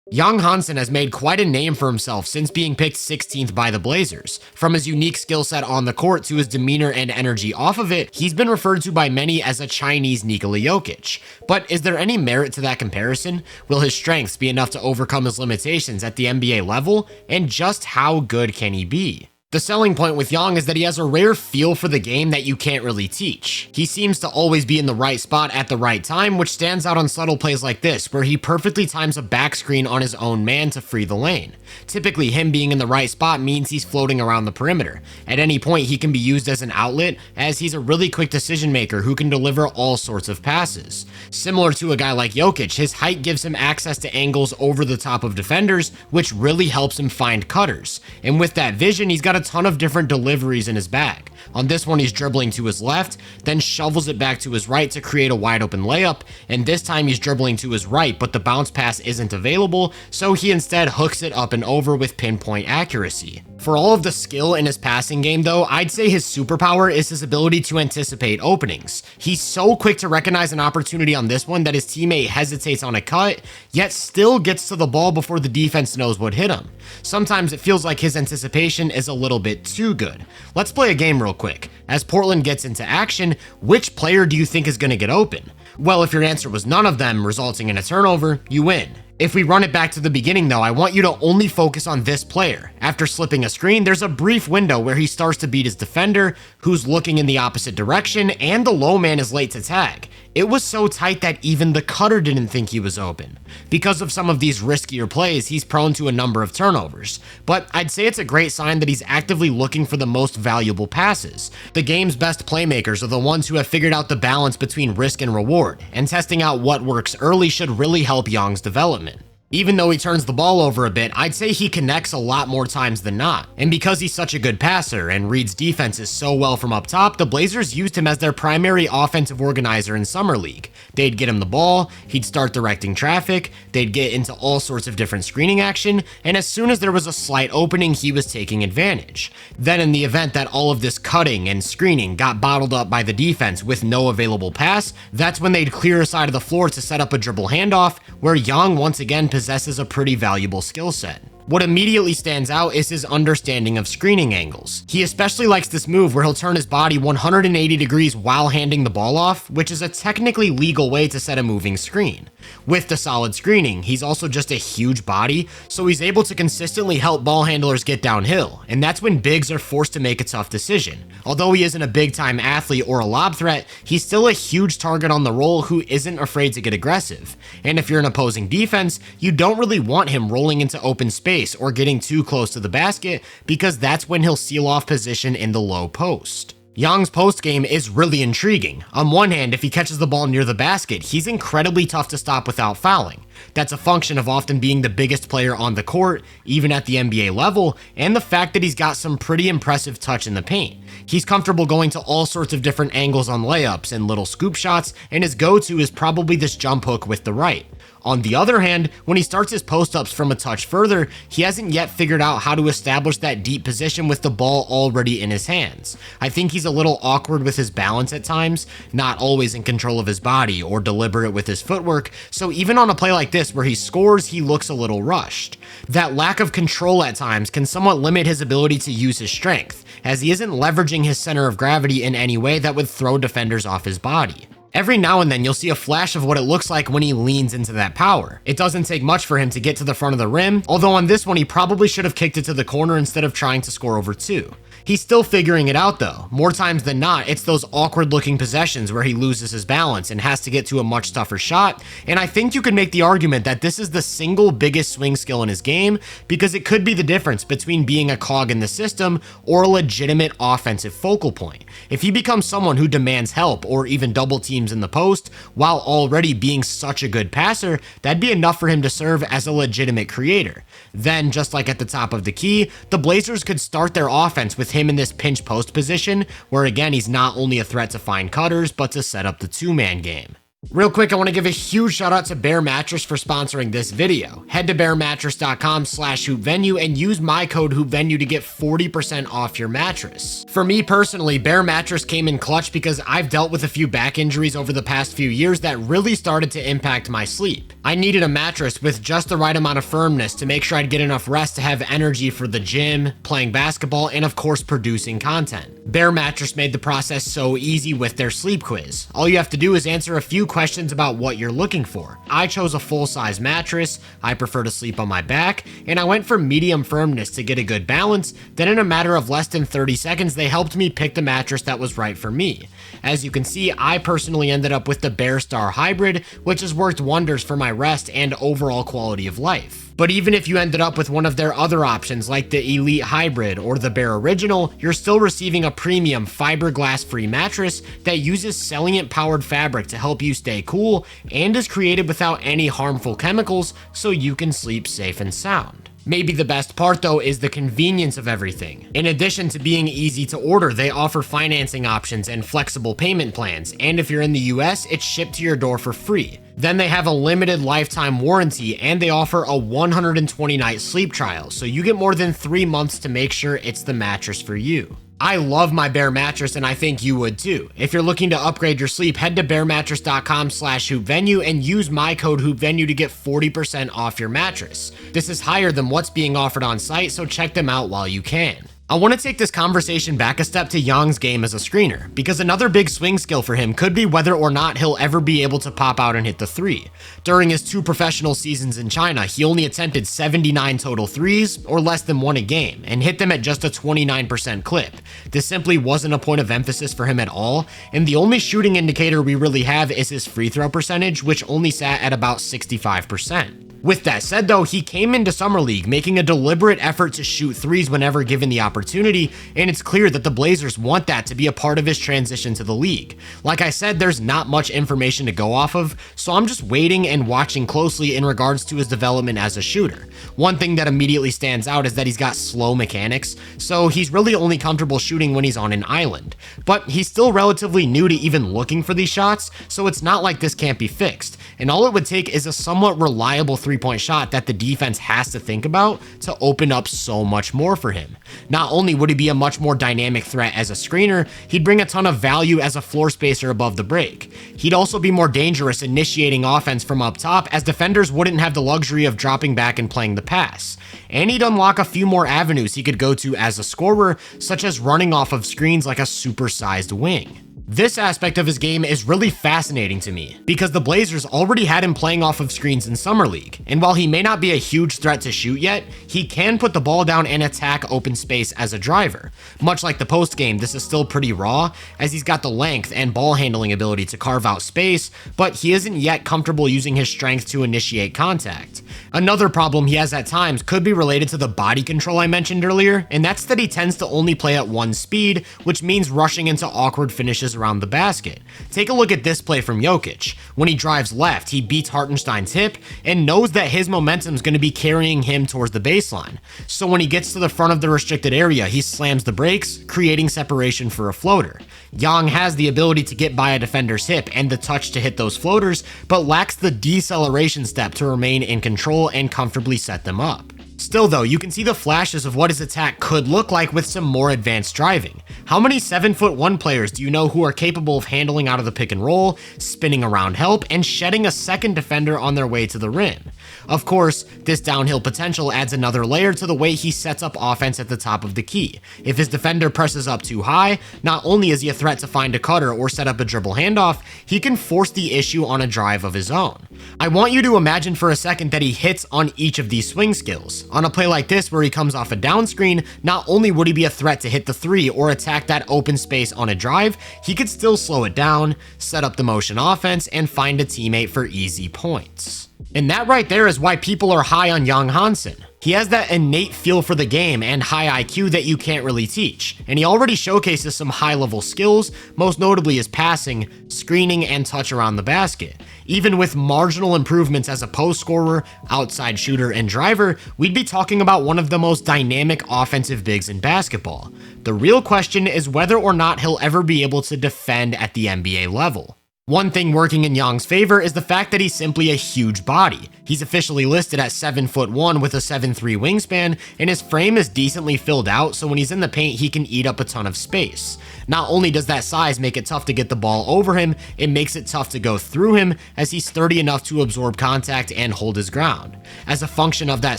Young Hansen has made quite a name for himself since being picked 16th by the Blazers. From his unique skill set on the court to his demeanor and energy off of it, he's been referred to by many as a Chinese Nikola Jokic. But is there any merit to that comparison? Will his strengths be enough to overcome his limitations at the NBA level? And just how good can he be? The selling point with Young is that he has a rare feel for the game that you can't really teach. He seems to always be in the right spot at the right time, which stands out on subtle plays like this, where he perfectly times a back screen on his own man to free the lane. Typically, him being in the right spot means he's floating around the perimeter. At any point, he can be used as an outlet, as he's a really quick decision maker who can deliver all sorts of passes. Similar to a guy like Jokic, his height gives him access to angles over the top of defenders, which really helps him find cutters. And with that vision, he's got a ton of different deliveries in his bag. On this one, he's dribbling to his left, then shovels it back to his right to create a wide open layup, and this time he's dribbling to his right, but the bounce pass isn't available, so he instead hooks it up and over with pinpoint accuracy. For all of the skill in his passing game though, I'd say his superpower is his ability to anticipate openings. He's so quick to recognize an opportunity on this one that his teammate hesitates on a cut, yet still gets to the ball before the defense knows what hit him. Sometimes it feels like his anticipation is a little bit too good. Let's play a game real quick. As Portland gets into action, which player do you think is going to get open? Well, if your answer was none of them, resulting in a turnover, you win. If we run it back to the beginning though, I want you to only focus on this player. After slipping a screen, there's a brief window where he starts to beat his defender, who's looking in the opposite direction, and the low man is late to tag. It was so tight that even the cutter didn't think he was open. Because of some of these riskier plays, he's prone to a number of turnovers. But I'd say it's a great sign that he's actively looking for the most valuable passes. The game's best playmakers are the ones who have figured out the balance between risk and reward, and testing out what works early should really help Young's development. Even though he turns the ball over a bit, I'd say he connects a lot more times than not. And because he's such a good passer and reads defenses so well from up top, the Blazers used him as their primary offensive organizer in Summer League. They'd get him the ball, he'd start directing traffic, they'd get into all sorts of different screening action, and as soon as there was a slight opening, he was taking advantage. Then in the event that all of this cutting and screening got bottled up by the defense with no available pass, that's when they'd clear a side of the floor to set up a dribble handoff, where Young once again possesses a pretty valuable skill set. What immediately stands out is his understanding of screening angles. He especially likes this move where he'll turn his body 180 degrees while handing the ball off, which is a technically legal way to set a moving screen. With the solid screening, he's also just a huge body, so he's able to consistently help ball handlers get downhill, and that's when bigs are forced to make a tough decision. Although he isn't a big-time athlete or a lob threat, he's still a huge target on the roll who isn't afraid to get aggressive. And if you're an opposing defense, you don't really want him rolling into open space or getting too close to the basket, because that's when he'll seal off position in the low post. Young's post game is really intriguing. On one hand, if he catches the ball near the basket, he's incredibly tough to stop without fouling. That's a function of often being the biggest player on the court, even at the NBA level, and the fact that he's got some pretty impressive touch in the paint. He's comfortable going to all sorts of different angles on layups and little scoop shots, and his go-to is probably this jump hook with the right. On the other hand, when he starts his post-ups from a touch further, he hasn't yet figured out how to establish that deep position with the ball already in his hands. I think he's a little awkward with his balance at times, not always in control of his body or deliberate with his footwork, so even on a play like this where he scores, he looks a little rushed. That lack of control at times can somewhat limit his ability to use his strength, as he isn't leveraging his center of gravity in any way that would throw defenders off his body. Every now and then you'll see a flash of what it looks like when he leans into that power. It doesn't take much for him to get to the front of the rim, although on this one he probably should have kicked it to the corner instead of trying to score over two. He's still figuring it out though. More times than not, it's those awkward looking possessions where he loses his balance and has to get to a much tougher shot, and I think you could make the argument that this is the single biggest swing skill in his game, because it could be the difference between being a cog in the system or a legitimate offensive focal point. If he becomes someone who demands help or even double teams in the post while already being such a good passer, that'd be enough for him to serve as a legitimate creator. Then, just like at the top of the key, the Blazers could start their offense with him in this pinch post position, where again he's not only a threat to find cutters, but to set up the two-man game. Real quick, I want to give a huge shout out to Bear Mattress for sponsoring this video. Head to bearmattress.com/hoopvenue and use my code hoopvenue to get 40% off your mattress. For me personally, Bear Mattress came in clutch because I've dealt with a few back injuries over the past few years that really started to impact my sleep. I needed a mattress with just the right amount of firmness to make sure I'd get enough rest to have energy for the gym, playing basketball, and of course producing content. Bear Mattress made the process so easy with their sleep quiz. All you have to do is answer a few questions about what you're looking for. I chose a full-size mattress, I prefer to sleep on my back, and I went for medium firmness to get a good balance. Then in a matter of less than 30 seconds, they helped me pick the mattress that was right for me. As you can see, I personally ended up with the Bear Star Hybrid, which has worked wonders for my rest and overall quality of life. But even if you ended up with one of their other options like the Elite Hybrid or the Bear Original, you're still receiving a premium fiberglass-free mattress that uses Celliant-powered fabric to help you stay cool and is created without any harmful chemicals so you can sleep safe and sound. Maybe the best part though is the convenience of everything. In addition to being easy to order, they offer financing options and flexible payment plans, and if you're in the US, it's shipped to your door for free. Then they have a limited lifetime warranty and they offer a 120-night sleep trial, so you get more than 3 months to make sure it's the mattress for you. I love my Bear mattress and I think you would too. If you're looking to upgrade your sleep, head to bearmattress.com/hoopvenue and use my code hoopvenue to get 40% off your mattress. This is higher than what's being offered on site, so check them out while you can. I want to take this conversation back a step to Yang's game as a screener, because another big swing skill for him could be whether or not he'll ever be able to pop out and hit the three. During his 2 professional seasons in China, he only attempted 79 total threes, or less than 1 a game, and hit them at just a 29% clip. This simply wasn't a point of emphasis for him at all, and the only shooting indicator we really have is his free throw percentage, which only sat at about 65%. With that said though, he came into Summer League making a deliberate effort to shoot threes whenever given the opportunity, and it's clear that the Blazers want that to be a part of his transition to the league. Like I said, there's not much information to go off of, so I'm just waiting and watching closely in regards to his development as a shooter. One thing that immediately stands out is that he's got slow mechanics, so he's really only comfortable shooting when he's on an island. But he's still relatively new to even looking for these shots, so it's not like this can't be fixed, and all it would take is a somewhat reliable three-point shot that the defense has to think about to open up so much more for him. Not only would he be a much more dynamic threat as a screener, he'd bring a ton of value as a floor spacer above the break. He'd also be more dangerous initiating offense from up top, as defenders wouldn't have the luxury of dropping back and playing the pass. And he'd unlock a few more avenues he could go to as a scorer, such as running off of screens like a supersized wing. This aspect of his game is really fascinating to me, because the Blazers already had him playing off of screens in Summer League, and while he may not be a huge threat to shoot yet, he can put the ball down and attack open space as a driver. Much like the post game, this is still pretty raw, as he's got the length and ball handling ability to carve out space, but he isn't yet comfortable using his strength to initiate contact. Another problem he has at times could be related to the body control I mentioned earlier, and that's that he tends to only play at 1 speed, which means rushing into awkward finishes around the basket. Take a look at this play from Jokic. When he drives left, he beats Hartenstein's hip and knows that his momentum is going to be carrying him towards the baseline. So when he gets to the front of the restricted area, he slams the brakes, creating separation for a floater. Yang has the ability to get by a defender's hip and the touch to hit those floaters, but lacks the deceleration step to remain in control and comfortably set them up. Still though, you can see the flashes of what his attack could look like with some more advanced driving. How many 7'1" players do you know who are capable of handling out of the pick and roll, spinning around help, and shedding a second defender on their way to the rim? Of course, this downhill potential adds another layer to the way he sets up offense at the top of the key. If his defender presses up too high, not only is he a threat to find a cutter or set up a dribble handoff, he can force the issue on a drive of his own. I want you to imagine for a second that he hits on each of these swing skills. On a play like this where he comes off a down screen, not only would he be a threat to hit the three or attack that open space on a drive, he could still slow it down, set up the motion offense, and find a teammate for easy points. And that right there is why people are high on young Hansen. He has that innate feel for the game and high IQ that you can't really teach, and he already showcases some high-level skills, most notably his passing, screening, and touch around the basket. Even with marginal improvements as a post scorer, outside shooter, and driver, we'd be talking about one of the most dynamic offensive bigs in basketball. The real question is whether or not he'll ever be able to defend at the NBA level. One thing working in Yang's favor is the fact that he's simply a huge body. He's officially listed at 7'1" with a 7'3" wingspan, and his frame is decently filled out, so when he's in the paint, he can eat up a ton of space. Not only does that size make it tough to get the ball over him, it makes it tough to go through him, as he's sturdy enough to absorb contact and hold his ground. As a function of that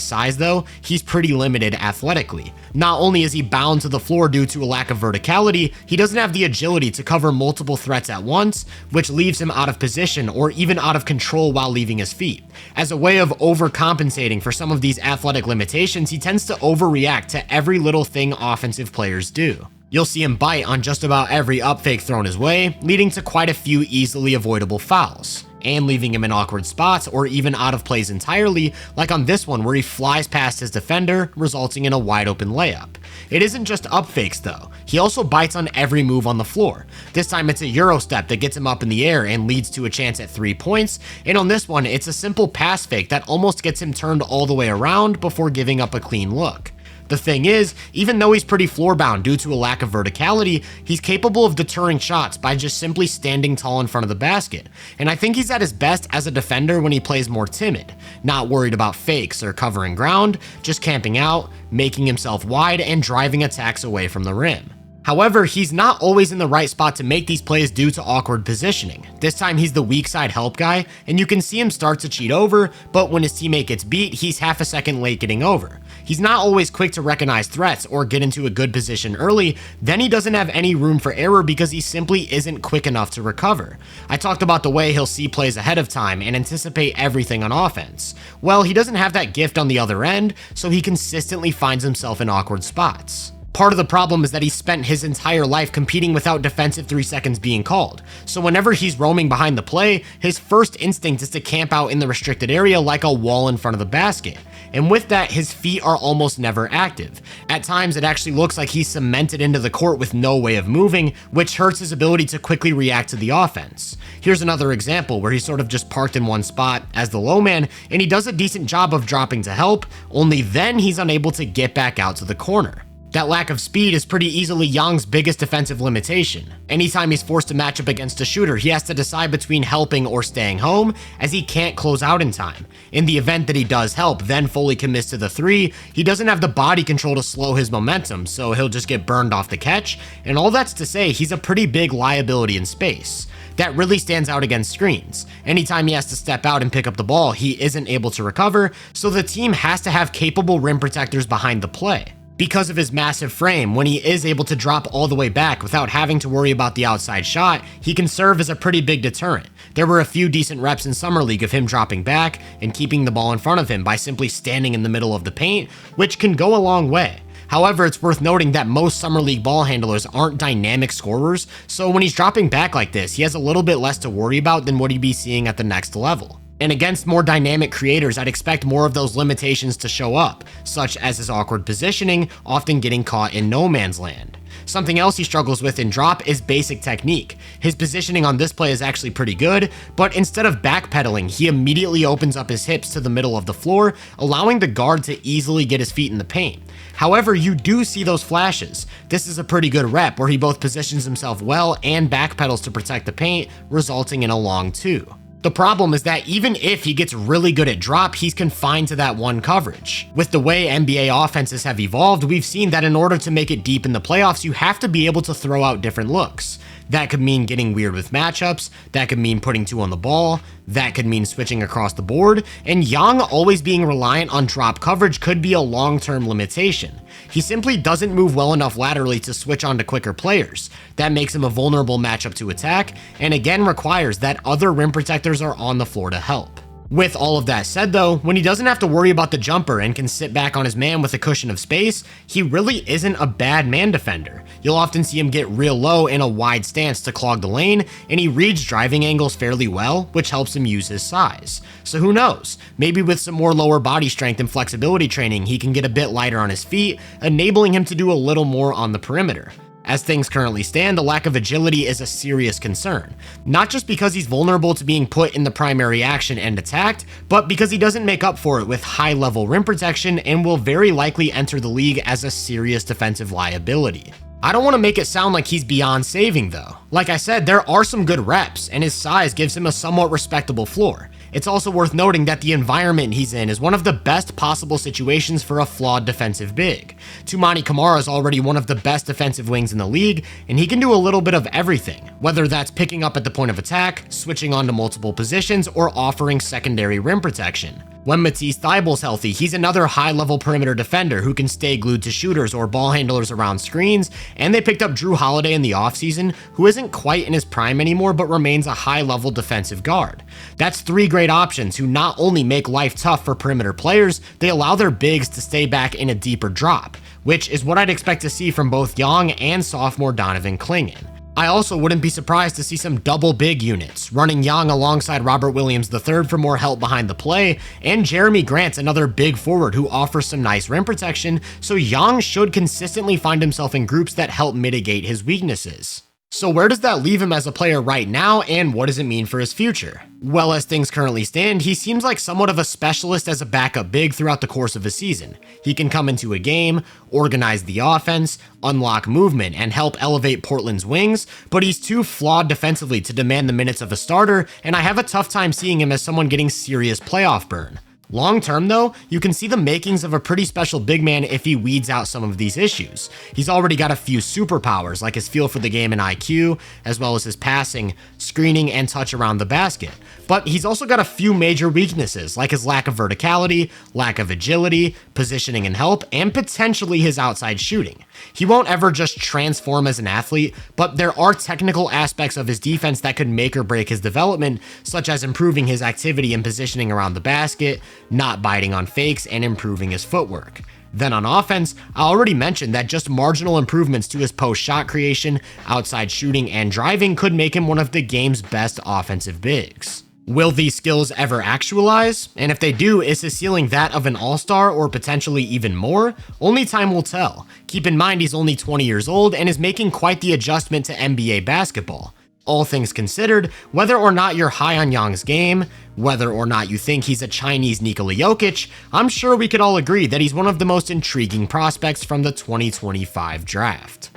size though, he's pretty limited athletically. Not only is he bound to the floor due to a lack of verticality, he doesn't have the agility to cover multiple threats at once, which leaves him out of position or even out of control while leaving his feet. As a way of overcompensating for some of these athletic limitations, he tends to overreact to every little thing offensive players do. You'll see him bite on just about every up fake thrown his way, leading to quite a few easily avoidable fouls, and leaving him in awkward spots or even out of plays entirely, like on this one where he flies past his defender, resulting in a wide open layup. It isn't just up fakes though, he also bites on every move on the floor. This time it's a Euro step that gets him up in the air and leads to a chance at 3 points, and on this one it's a simple pass fake that almost gets him turned all the way around before giving up a clean look. The thing is, even though he's pretty floor-bound due to a lack of verticality, he's capable of deterring shots by just simply standing tall in front of the basket, and I think he's at his best as a defender when he plays more timid, not worried about fakes or covering ground, just camping out, making himself wide, and driving attacks away from the rim. However, he's not always in the right spot to make these plays due to awkward positioning. This time he's the weak side help guy, and you can see him start to cheat over, but when his teammate gets beat, he's half a second late getting over. He's not always quick to recognize threats or get into a good position early, then he doesn't have any room for error because he simply isn't quick enough to recover. I talked about the way he'll see plays ahead of time and anticipate everything on offense. Well, he doesn't have that gift on the other end, so he consistently finds himself in awkward spots. Part of the problem is that he spent his entire life competing without defensive 3 seconds being called, so whenever he's roaming behind the play, his first instinct is to camp out in the restricted area like a wall in front of the basket, and with that, his feet are almost never active. At times, it actually looks like he's cemented into the court with no way of moving, which hurts his ability to quickly react to the offense. Here's another example where he's sort of just parked in one spot as the low man, and he does a decent job of dropping to help, only then he's unable to get back out to the corner. That lack of speed is pretty easily Yang's biggest defensive limitation. Anytime he's forced to match up against a shooter, he has to decide between helping or staying home, as he can't close out in time. In the event that he does help, then fully commits to the 3, he doesn't have the body control to slow his momentum, so he'll just get burned off the catch, and all that's to say he's a pretty big liability in space. That really stands out against screens. Anytime he has to step out and pick up the ball, he isn't able to recover, so the team has to have capable rim protectors behind the play. Because of his massive frame, when he is able to drop all the way back without having to worry about the outside shot, he can serve as a pretty big deterrent. There were a few decent reps in Summer League of him dropping back and keeping the ball in front of him by simply standing in the middle of the paint, which can go a long way. However, it's worth noting that most Summer League ball handlers aren't dynamic scorers, so when he's dropping back like this, he has a little bit less to worry about than what he'd be seeing at the next level. And against more dynamic creators, I'd expect more of those limitations to show up, such as his awkward positioning, often getting caught in no man's land. Something else he struggles with in drop is basic technique. His positioning on this play is actually pretty good, but instead of backpedaling, he immediately opens up his hips to the middle of the floor, allowing the guard to easily get his feet in the paint. However, you do see those flashes. This is a pretty good rep where he both positions himself well and backpedals to protect the paint, resulting in a long 2. The problem is that even if he gets really good at drop, he's confined to that one coverage. With the way NBA offenses have evolved, we've seen that in order to make it deep in the playoffs, you have to be able to throw out different looks. That could mean getting weird with matchups, that could mean putting 2 on the ball, that could mean switching across the board, and Yang always being reliant on drop coverage could be a long-term limitation. He simply doesn't move well enough laterally to switch onto quicker players. That makes him a vulnerable matchup to attack, and again requires that other rim protectors are on the floor to help. With all of that said though, when he doesn't have to worry about the jumper and can sit back on his man with a cushion of space, he really isn't a bad man defender. You'll often see him get real low in a wide stance to clog the lane, and he reads driving angles fairly well, which helps him use his size. So who knows, maybe with some more lower body strength and flexibility training, he can get a bit lighter on his feet, enabling him to do a little more on the perimeter. As things currently stand, the lack of agility is a serious concern. Not just because he's vulnerable to being put in the primary action and attacked, but because he doesn't make up for it with high-level rim protection and will very likely enter the league as a serious defensive liability. I don't want to make it sound like he's beyond saving though. Like I said, there are some good reps, and his size gives him a somewhat respectable floor. It's also worth noting that the environment he's in is one of the best possible situations for a flawed defensive big. Toumani Camara is already one of the best defensive wings in the league, and he can do a little bit of everything, whether that's picking up at the point of attack, switching onto multiple positions, or offering secondary rim protection. When Matisse Thybulle's healthy, he's another high-level perimeter defender who can stay glued to shooters or ball handlers around screens, and they picked up Drew Holiday in the offseason, who isn't quite in his prime anymore but remains a high-level defensive guard. That's three great options who not only make life tough for perimeter players, they allow their bigs to stay back in a deeper drop, which is what I'd expect to see from both young and sophomore Donovan Clingan. I also wouldn't be surprised to see some double big units, running Young alongside Robert Williams III for more help behind the play, and Jeremy Grant's another big forward who offers some nice rim protection, so Young should consistently find himself in groups that help mitigate his weaknesses. So where does that leave him as a player right now, and what does it mean for his future? Well, as things currently stand, he seems like somewhat of a specialist as a backup big throughout the course of a season. He can come into a game, organize the offense, unlock movement, and help elevate Portland's wings, but he's too flawed defensively to demand the minutes of a starter, and I have a tough time seeing him as someone getting serious playoff burn. Long term though, you can see the makings of a pretty special big man if he weeds out some of these issues. He's already got a few superpowers like his feel for the game and IQ, as well as his passing, screening, and touch around the basket. But he's also got a few major weaknesses like his lack of verticality, lack of agility, positioning and help, and potentially his outside shooting. He won't ever just transform as an athlete, but there are technical aspects of his defense that could make or break his development, such as improving his activity and positioning around the basket, not biting on fakes, and improving his footwork. Then on offense, I already mentioned that just marginal improvements to his post shot creation, outside shooting, and driving could make him one of the game's best offensive bigs. Will these skills ever actualize? And if they do, is his ceiling that of an all-star or potentially even more? Only time will tell. Keep in mind he's only 20 years old and is making quite the adjustment to NBA basketball. All things considered, whether or not you're high on Young's game, whether or not you think he's a Chinese Nikola Jokic, I'm sure we could all agree that he's one of the most intriguing prospects from the 2025 draft.